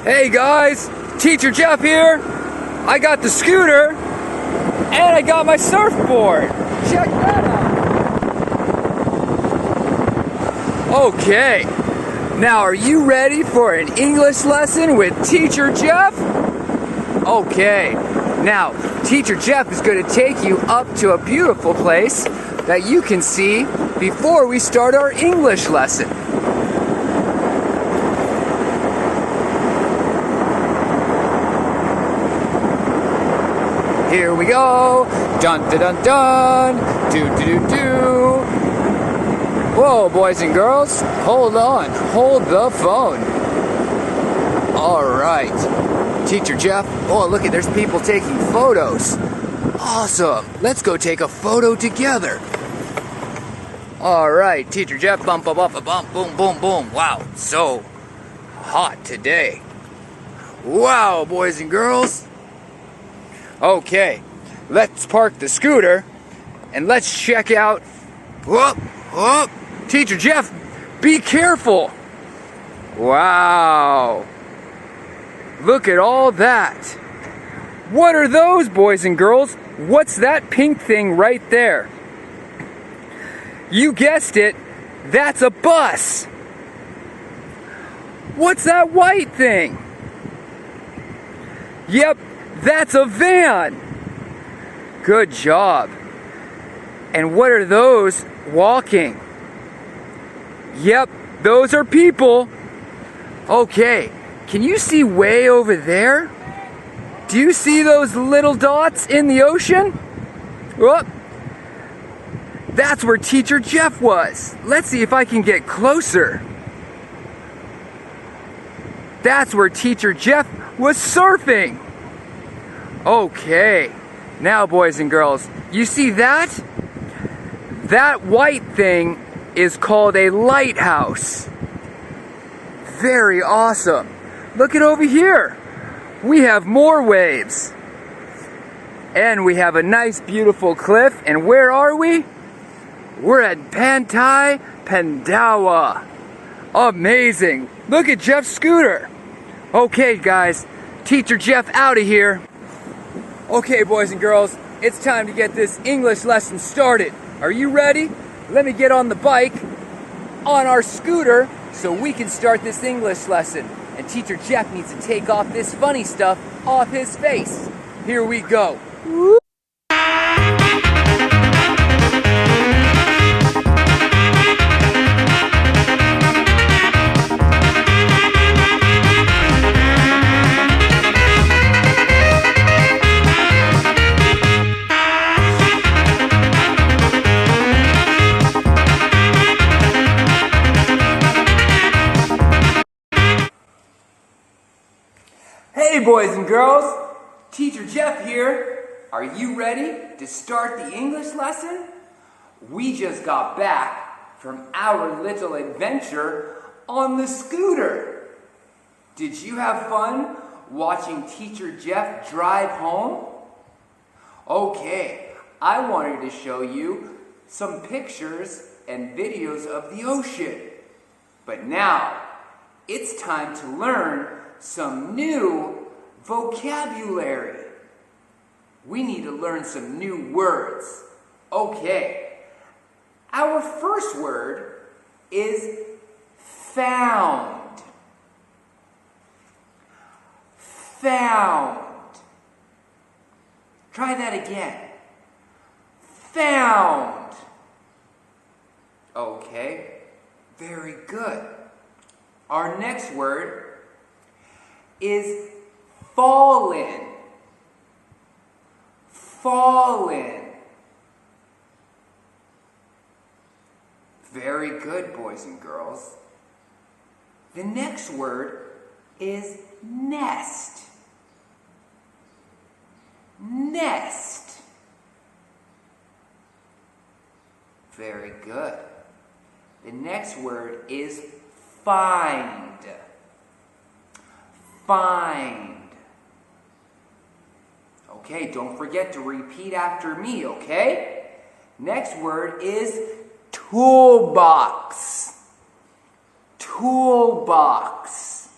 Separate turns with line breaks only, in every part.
Hey guys, Teacher Jeff here. I got the scooter and I got my surfboard. Check that out. Okay, now are you ready for an English lesson with Teacher Jeff? Okay, now Teacher Jeff is going to take you up to a beautiful place that you can see before we start our English lesson. Here we go. Dun dun dun dun. Do do do do. Whoa, boys and girls. Hold on. Hold the phone. All right. Teacher Jeff. Oh, look at there's people taking photos. Awesome. Let's go take a photo together. All right, Teacher Jeff. Bump bump bump bump boom boom boom. Wow, so hot today. Wow, boys and girls. Okay, let's park the scooter and let's check out. Whoop, whoop. Teacher Jeff, be careful. Wow. Look at all that. What are those, boys and girls? What's that pink thing right there? You guessed it, that's a bus. What's that white thing? Yep. That's a van! Good job. And what are those walking? Yep, those are people. Okay, can you see way over there? Do you see those little dots in the ocean? Whoop. That's where Teacher Jeff was. Let's see if I can get closer. That's where Teacher Jeff was surfing. Okay, now boys and girls, you see that? That white thing is called a lighthouse. Very awesome. Look at over here. We have more waves. And we have a nice beautiful cliff. And where are we? We're at Pantai Pandawa. Amazing. Look at Jeff's scooter. Okay guys, Teacher Jeff out of here. Okay, boys and girls, it's time to get this English lesson started. Are you ready? Let me get on the bike, on our scooter, so we can start this English lesson. And Teacher Jeff needs to take off this funny stuff off his face. Here we go. Hey boys and girls, Teacher Jeff here. Are you ready to start the English lesson? We just got back from our little adventure on the scooter. Did you have fun watching Teacher Jeff drive home? Okay, I wanted to show you some pictures and videos of the ocean. But now, it's time to learn some new vocabulary. We need to learn some new words. Okay, our first word is found. Found. Try that again. Found. Okay, very good. Our next word is fallen. Fallen. Very good, boys and girls. The next word is nest. Nest. Very good. The next word is find. Find. Okay, don't forget to repeat after me, okay? Next word is toolbox. Toolbox.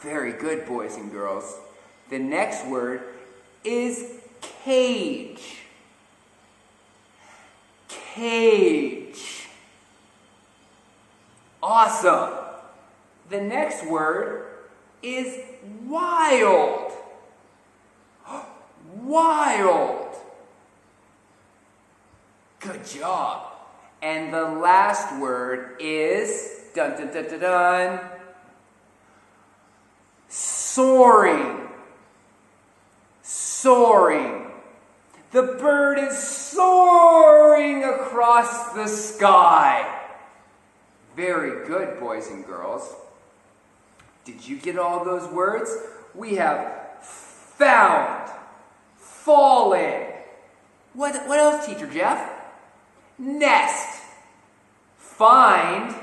Very good, boys and girls. The next word is cage. Cage. Awesome. The next word is wild. Wild. Good job. And the last word is dun dun dun dun dun. Soaring. Soaring. The bird is soaring across the sky. Very good, boys and girls. Did you get all those words? We have found, fallen. What else, Teacher Jeff? Nest, find,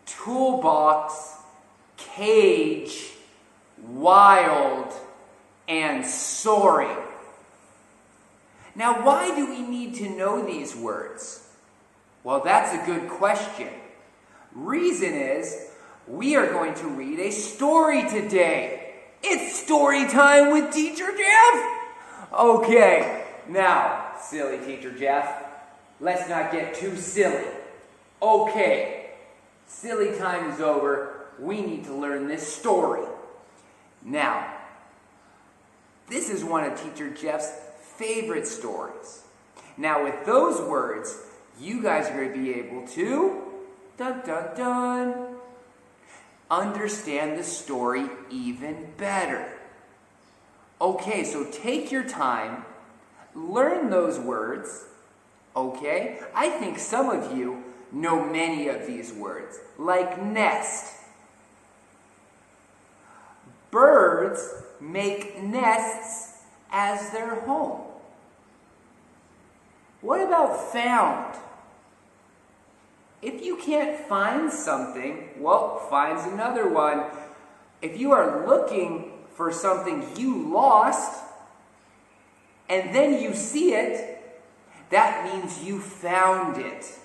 toolbox, cage, wild, and soaring. Now, why do we need to know these words? Well, that's a good question. Reason is, we are going to read a story today. It's story time with Teacher Jeff. Okay, now, silly Teacher Jeff, let's not get too silly. Okay, silly time is over. We need to learn this story. Now, this is one of Teacher Jeff's favorite stories. Now, with those words, you guys are going to be able to, dun dun dun, understand the story even better. Okay, so take your time, learn those words, okay? I think some of you know many of these words, like nest. Birds make nests as their home. What about found? If you can't find something, well, finds another one. If you are looking for something you lost, and then you see it, that means you found it.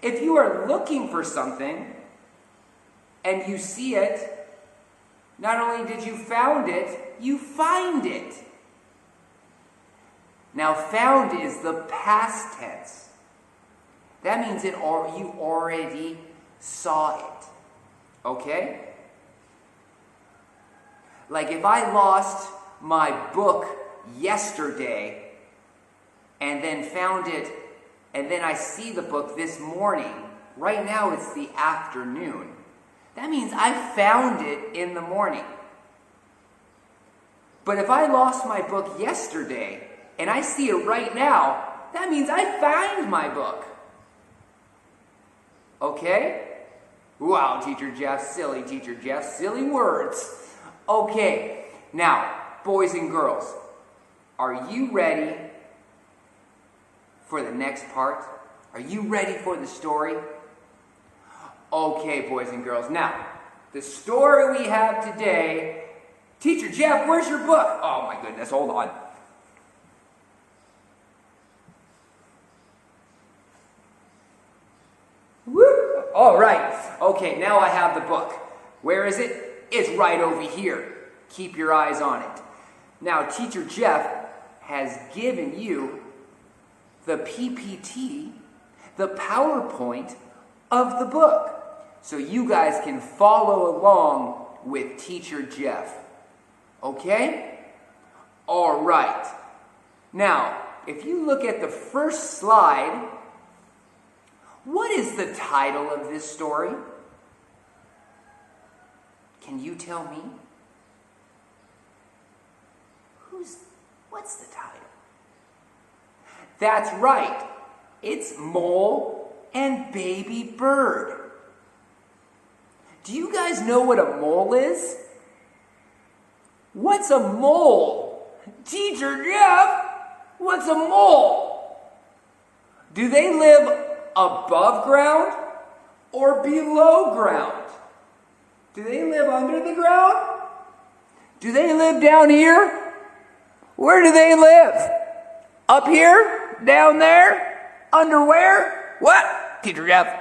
If you are looking for something, and you see it, not only did you found it, you find it. Now, found is the past tense. That means you already saw it. Okay? Like if I lost my book yesterday and then found it, and then I see the book this morning, right now it's the afternoon. That means I found it in the morning. But if I lost my book yesterday and I see it right now, that means I found my book. Okay? Wow, Teacher Jeff, silly words. Okay, now, boys and girls, are you ready for the next part? Are you ready for the story? Okay, boys and girls. Now, the story we have today, Teacher Jeff, where's your book? Oh my goodness, hold on. Woo! All right. Okay, now I have the book. Where is it? It's right over here. Keep your eyes on it. Now, Teacher Jeff has given you the PPT, the PowerPoint of the book, so you guys can follow along with Teacher Jeff. Okay? All right. Now, if you look at the first slide, what is the title of this story? Can you tell me? What's the title? That's right. It's Mole and Baby Bird. Do you guys know what a mole is? What's a mole? Teacher Jeff, what's a mole? Do they live above ground or below ground? Do they live under the ground? Do they live down here? Where do they live? Up here? Down there? Under where? What? Teacher Jeff.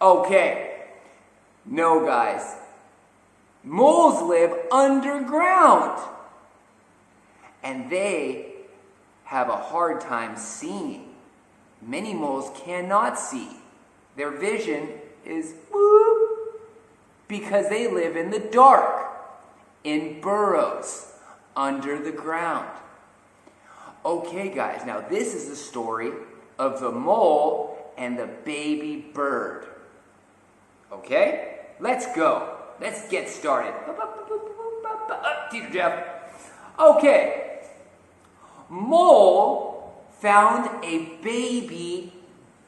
Okay. No, guys. Moles live underground, and they have a hard time seeing. Many moles cannot see. Their vision is whoop, because they live in the dark, in burrows, under the ground. Okay, guys, now this is the story of the mole and the baby bird. Okay? Let's go. Let's get started. Teacher Jeff. Okay. Mole found a baby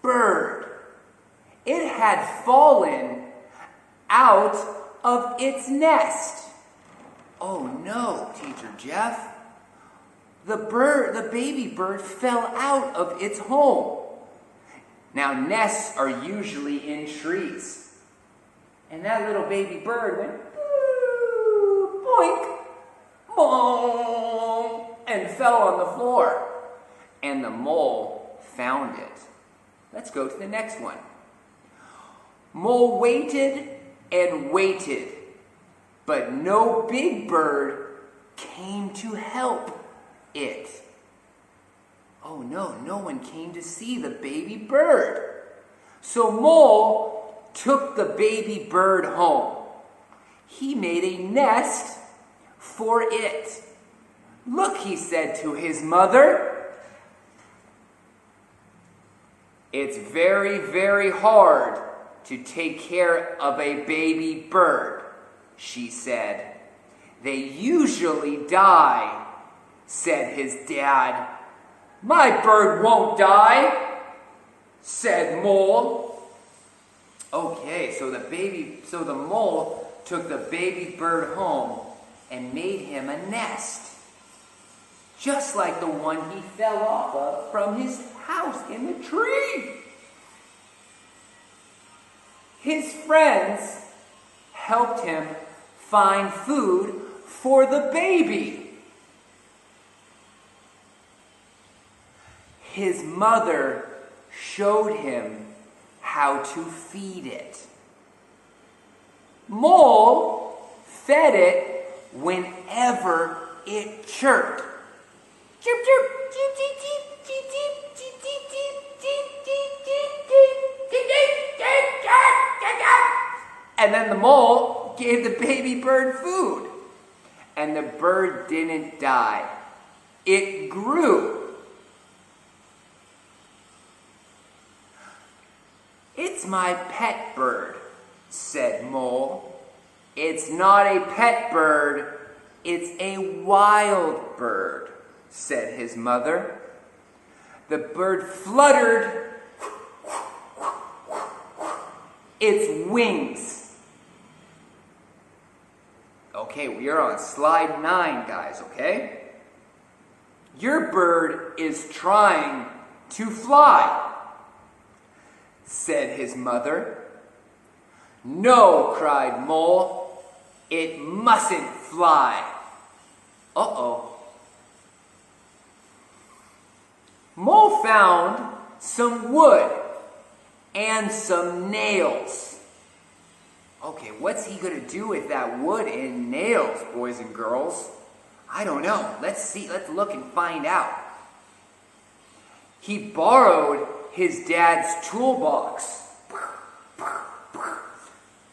bird. It had fallen out of its nest. Oh no, Teacher Jeff. The baby bird fell out of its home. Now, nests are usually in trees. And that little baby bird went, boink, boom, and fell on the floor. And the mole found it. Let's go to the next one. Mole waited and waited, but no big bird came to help it. Oh no, no one came to see the baby bird. So Mole took the baby bird home. He made a nest for it. Look, he said to his mother, it's very, very hard to take care of a baby bird, she said. They usually die, said his dad. My bird won't die, said Mole. Okay, so the mole took the baby bird home and made him a nest, just like the one he fell off of from his house in the tree. His friends helped him find food for the baby. His mother showed him how to feed it. Mole fed it whenever it chirped. Chirp, chirp, cheep, cheep, cheep, cheep, cheep, cheep, cheep, cheep, cheep, cheep, cheep, cheep, cheep. And then the mole gave the baby bird food. And the bird didn't die. It grew. It's my pet bird, said Mole. It's not a pet bird, it's a wild bird, said his mother. The bird fluttered its wings. Okay, we are on slide 9, guys, okay? Your bird is trying to fly, said his mother. No, cried Mole, it mustn't fly. Uh-oh. Mole found some wood and some nails. Okay, what's he gonna do with that wood and nails, boys and girls? I don't know. Let's see, let's look and find out. He borrowed his dad's toolbox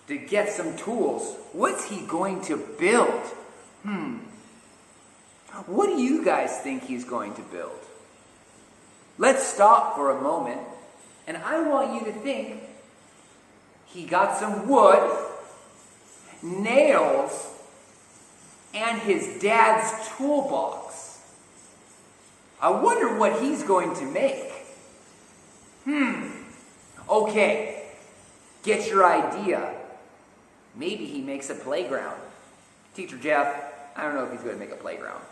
to get some tools. What's he going to build? What do you guys think he's going to build? Let's stop for a moment, and I want you to think he got some wood, nails, and his dad's toolbox. I wonder what he's going to make. Okay, get your idea. Maybe he makes a playground. Teacher Jeff, I don't know if he's going to make a playground.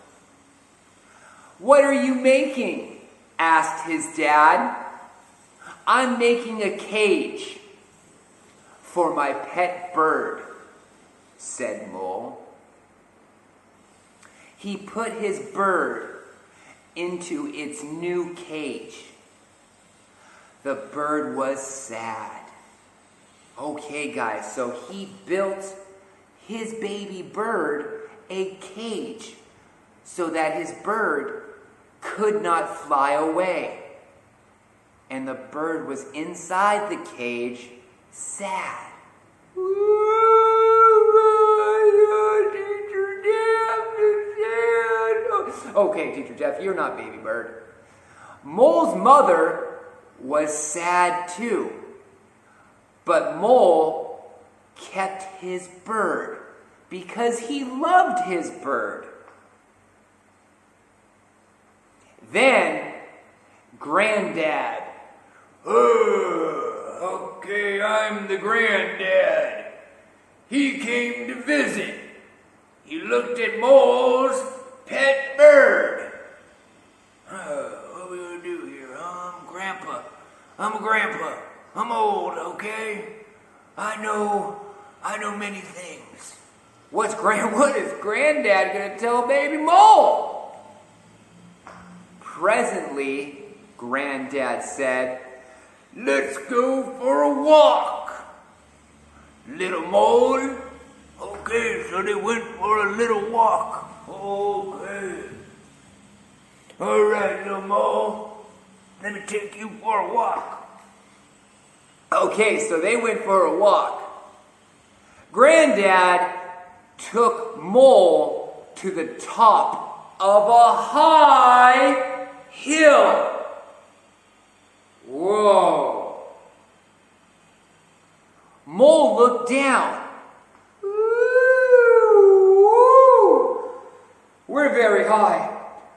What are you making? Asked his dad. I'm making a cage for my pet bird, said Mole. He put his bird into its new cage. The bird was sad. Okay, guys, so he built his baby bird a cage so that his bird could not fly away. And the bird was inside the cage, sad. Okay, Teacher Jeff, you're not baby bird. Mole's mother was sad too. But Mole kept his bird because he loved his bird. Then Granddad. Okay, I'm the granddad. He came to visit. He looked at Mole's pet bird. What are we gonna do here? I'm Grandpa. I'm a grandpa. I'm old, okay? I know many things. What is Granddad gonna tell baby Mole? Presently, Granddad said, "Let's go for a walk." Little Mole. Okay, so they went for a little walk. Okay. All right, little Mole. Let me take you for a walk. Okay, so they went for a walk. Granddad took Mole to the top of a high hill. Whoa. Mole looked down. Ooh, we're very high.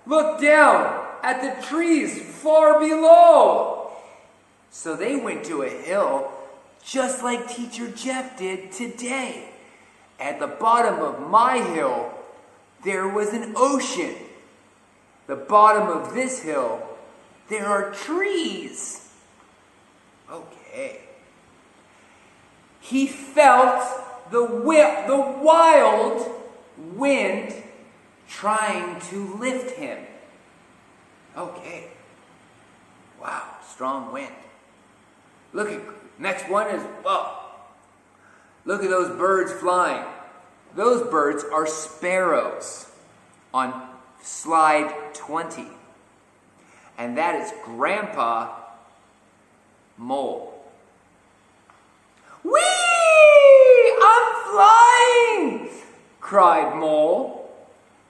Look down at the trees far below. So they went to a hill just like Teacher Jeff did today. At the bottom of my hill, there was an ocean. The bottom of this hill, there are trees. Okay. He felt the wild wind trying to lift him. Okay. Wow, strong wind. Look at, next one is, look at those birds flying. Those birds are sparrows on slide 20. And that is Grandpa Mole. Whee! I'm flying! Cried Mole.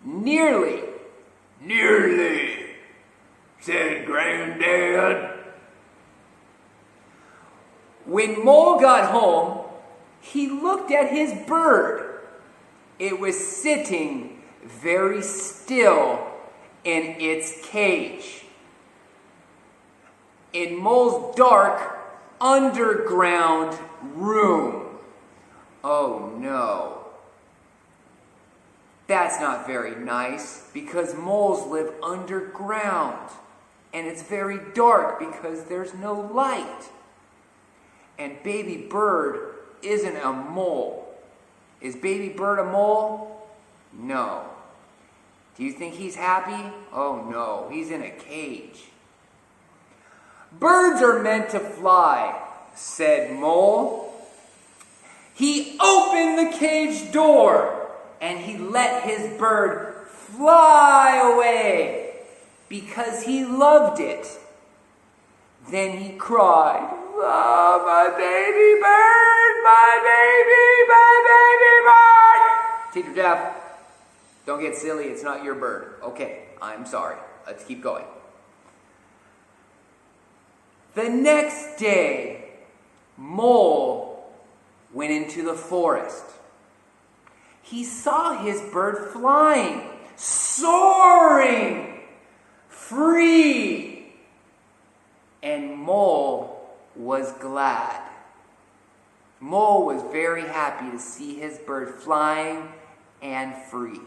Nearly, said Granddad. When Mole got home, he looked at his bird. It was sitting very still in its cage. In Mole's dark, underground room. Oh no. That's not very nice because moles live underground. And it's very dark because there's no light. And baby bird isn't a mole. Is baby bird a mole? No. Do you think he's happy? Oh no, he's in a cage. Birds are meant to fly, said Mole. He opened the cage door and he let his bird fly away because he loved it. Then he cried, "Oh, my baby bird, my baby bird!" Teacher Jeff, don't get silly, it's not your bird. Okay, I'm sorry. Let's keep going. The next day, Mole went into the forest. He saw his bird flying, soaring, free. And Mole was glad. Mole was very happy to see his bird flying and free.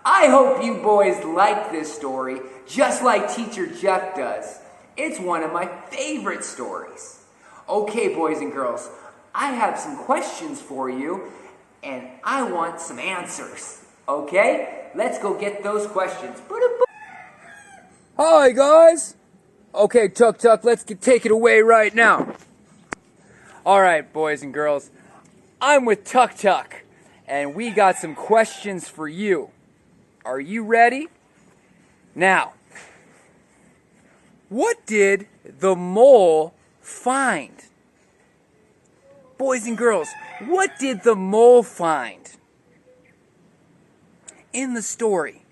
I hope you boys like this story just like Teacher Jeff does. It's one of my favorite stories. Okay, boys and girls, I have some questions for you, and I want some answers. Okay? Let's go get those questions. Hi, guys. Okay, Tuk, let's take it away right now. All right, boys and girls, I'm with Tuk Tuk, and we got some questions for you. Are you ready? Now, what did the mole find? Boys and girls, what did the mole find in the story?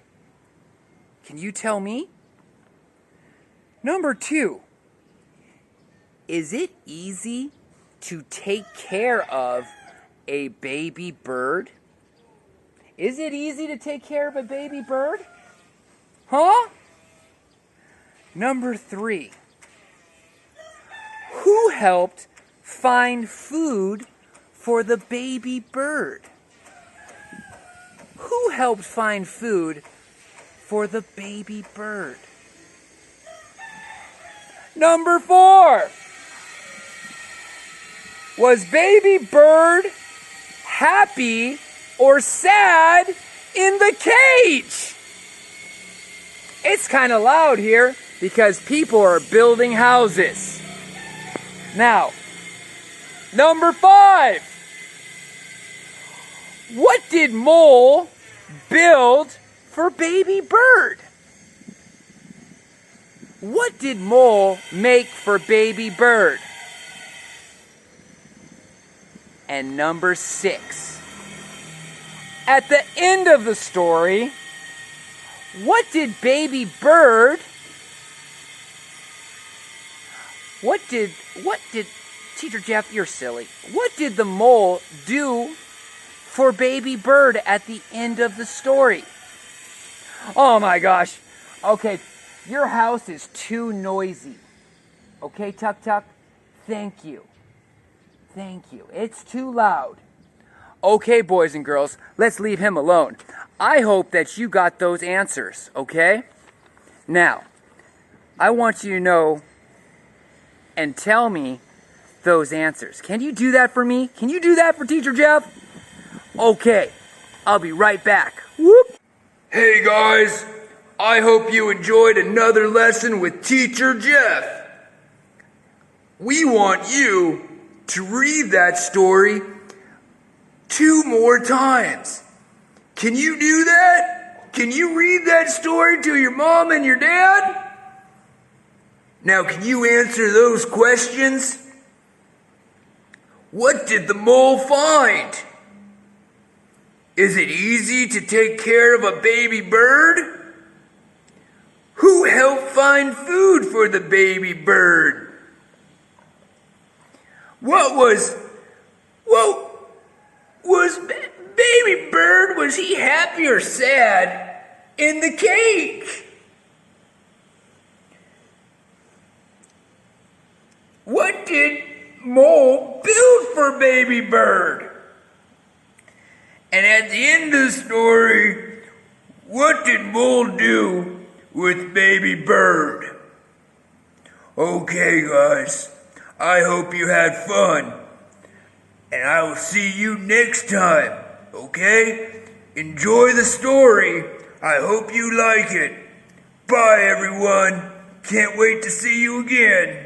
Can you tell me? Number 2, is it easy to take care of a baby bird? Is it easy to take care of a baby bird? Huh? Number 3, who helped find food for the baby bird? Who helped find food for the baby bird? Number 4, was baby bird happy or sad in the cage? It's kind of loud here because people are building houses. Now, number 5, what did mole build for baby bird? What did mole make for baby bird? And number 6, at the end of the story, what did baby bird, what did, Teacher Jeff, you're silly. What did the mole do for baby bird at the end of the story? Oh my gosh. Okay, your house is too noisy. Okay, Tuk Tuk? Thank you. Thank you. It's too loud. Okay, boys and girls, let's leave him alone. I hope that you got those answers, okay? Now, I want you to know and tell me those answers. Can you do that for me? Can you do that for Teacher Jeff? Okay, I'll be right back. Whoop!
Hey guys, I hope you enjoyed another lesson with Teacher Jeff. We want you to read that story 2 more times. Can you do that? Can you read that story to your mom and your dad? Now, can you answer those questions? What did the mole find? Is it easy to take care of a baby bird? Who helped find food for the baby bird? What was baby bird, was he happy or sad in the cage? What did mole build for baby bird? And at the end of the story, what did mole do with baby bird? Okay, guys, I hope you had fun. And I will see you next time, okay? Enjoy the story. I hope you like it. Bye, everyone. Can't wait to see you again.